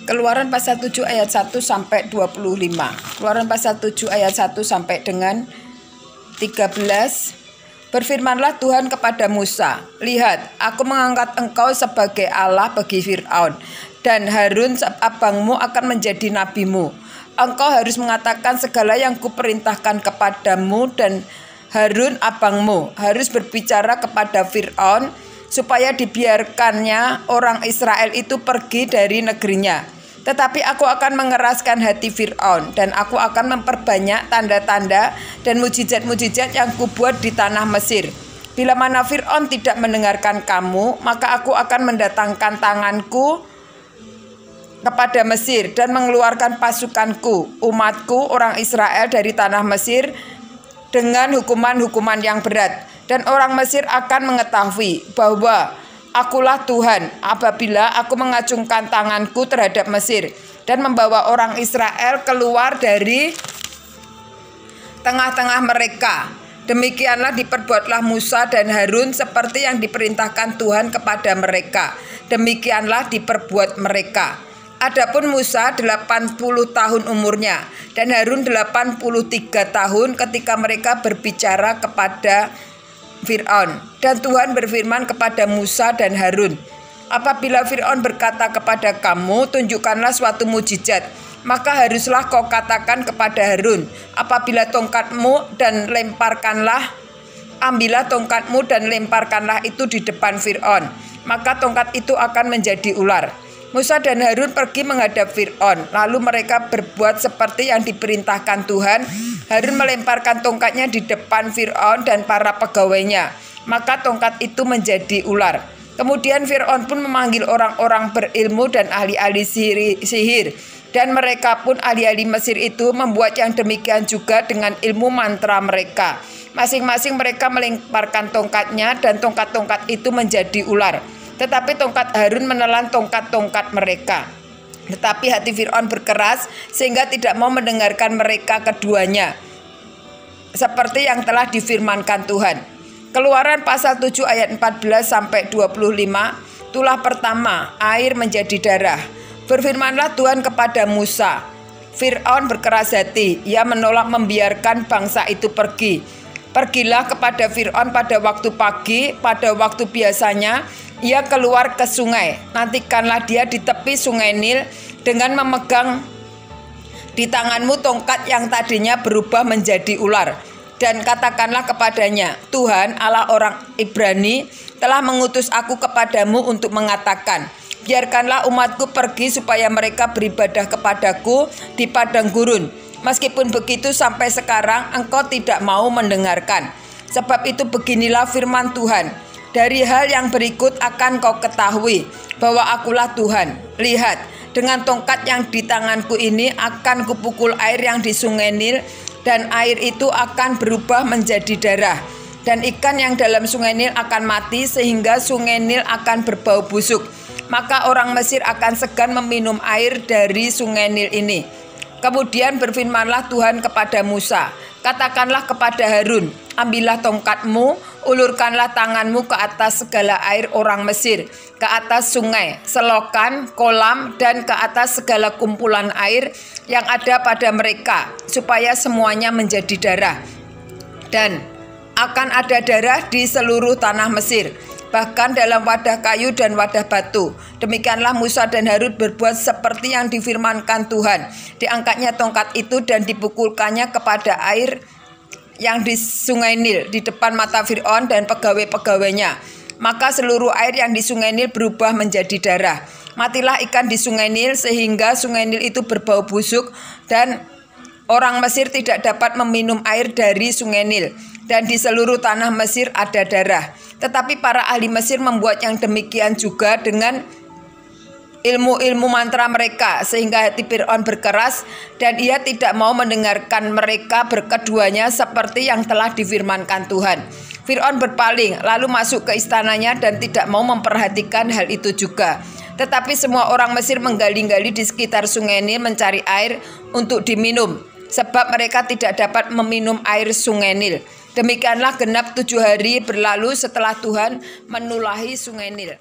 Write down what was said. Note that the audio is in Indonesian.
Keluaran pasal 7 ayat 1 sampai 25. Keluaran pasal 7 ayat 1 sampai dengan 13. Berfirmanlah Tuhan kepada Musa, "Lihat, aku mengangkat engkau sebagai Allah bagi Fir'aun, dan Harun abangmu akan menjadi nabimu. Engkau harus mengatakan segala yang kuperintahkan kepadamu, dan Harun abangmu harus berbicara kepada Fir'aun supaya dibiarkannya orang Israel itu pergi dari negerinya. Tetapi aku akan mengeraskan hati Fir'aun, dan aku akan memperbanyak tanda-tanda dan mujizat-mujizat yang kubuat di tanah Mesir. Bila mana Fir'aun tidak mendengarkan kamu, maka aku akan mendatangkan tanganku kepada Mesir dan mengeluarkan pasukanku, umatku, orang Israel dari tanah Mesir dengan hukuman-hukuman yang berat. Dan orang Mesir akan mengetahui bahwa Akulah Tuhan apabila aku mengacungkan tanganku terhadap Mesir dan membawa orang Israel keluar dari tengah-tengah mereka. Demikianlah diperbuatlah Musa dan Harun seperti yang diperintahkan Tuhan kepada mereka. Demikianlah diperbuat mereka. Adapun Musa 80 tahun umurnya dan Harun 83 tahun ketika mereka berbicara kepada Fir'aun. Dan Tuhan berfirman kepada Musa dan Harun, "Apabila Fir'aun berkata kepada kamu, tunjukkanlah suatu mujizat, maka haruslah kau katakan kepada Harun, apabila tongkatmu dan lemparkanlah, ambillah tongkatmu dan lemparkanlah itu di depan Fir'aun, maka tongkat itu akan menjadi ular." Musa dan Harun pergi menghadap Fir'aun, lalu mereka berbuat seperti yang diperintahkan Tuhan. Harun melemparkan tongkatnya di depan Fir'aun dan para pegawainya, maka tongkat itu menjadi ular. Kemudian Fir'aun pun memanggil orang-orang berilmu dan ahli-ahli sihir, dan mereka pun ahli-ahli Mesir itu membuat yang demikian juga dengan ilmu mantra mereka. Masing-masing mereka melemparkan tongkatnya dan tongkat-tongkat itu menjadi ular. Tetapi tongkat Harun menelan tongkat-tongkat mereka. Tetapi hati Fir'aun berkeras sehingga tidak mau mendengarkan mereka keduanya, seperti yang telah difirmankan Tuhan. Keluaran pasal 7 ayat 14 sampai 25. Tulah pertama, air menjadi darah. Berfirmanlah Tuhan kepada Musa, "Fir'aun berkeras hati, ia menolak membiarkan bangsa itu pergi. Pergilah kepada Fir'aun pada waktu pagi, pada waktu biasanya ia keluar ke sungai. Nantikanlah dia di tepi sungai Nil dengan memegang di tanganmu tongkat yang tadinya berubah menjadi ular. Dan katakanlah kepadanya, Tuhan Allah orang Ibrani telah mengutus aku kepadamu untuk mengatakan, biarkanlah umatku pergi supaya mereka beribadah kepadaku di padang gurun. Meskipun begitu sampai sekarang engkau tidak mau mendengarkan. Sebab itu beginilah firman Tuhan. Dari hal yang berikut akan kau ketahui bahwa akulah Tuhan. Lihat, dengan tongkat yang di tanganku ini akan kupukul air yang di sungai Nil, dan air itu akan berubah menjadi darah. Dan ikan yang dalam sungai Nil akan mati sehingga sungai Nil akan berbau busuk. Maka orang Mesir akan segan meminum air dari sungai Nil ini. Kemudian berfirmanlah Tuhan kepada Musa, katakanlah kepada Harun, ambillah tongkatmu, ulurkanlah tanganmu ke atas segala air orang Mesir, ke atas sungai, selokan, kolam, dan ke atas segala kumpulan air yang ada pada mereka, supaya semuanya menjadi darah. Dan akan ada darah di seluruh tanah Mesir, bahkan dalam wadah kayu dan wadah batu. Demikianlah Musa dan Harun berbuat seperti yang difirmankan Tuhan. Diangkatnya tongkat itu dan dipukulkannya kepada air yang di sungai Nil di depan mata Fir'aun dan pegawai-pegawainya. Maka seluruh air yang di sungai Nil berubah menjadi darah. Matilah ikan di sungai Nil sehingga sungai Nil itu berbau busuk, dan orang Mesir tidak dapat meminum air dari sungai Nil. Dan di seluruh tanah Mesir ada darah. Tetapi para ahli Mesir membuat yang demikian juga dengan ilmu-ilmu mantra mereka, sehingga hati Fir'aun berkeras dan ia tidak mau mendengarkan mereka berkeduanya seperti yang telah difirmankan Tuhan. Fir'aun berpaling lalu masuk ke istananya dan tidak mau memperhatikan hal itu juga. Tetapi semua orang Mesir menggali-gali di sekitar sungai Nil mencari air untuk diminum, sebab mereka tidak dapat meminum air sungai Nil. Demikianlah genap 7 hari berlalu setelah Tuhan menulahi sungai Nil.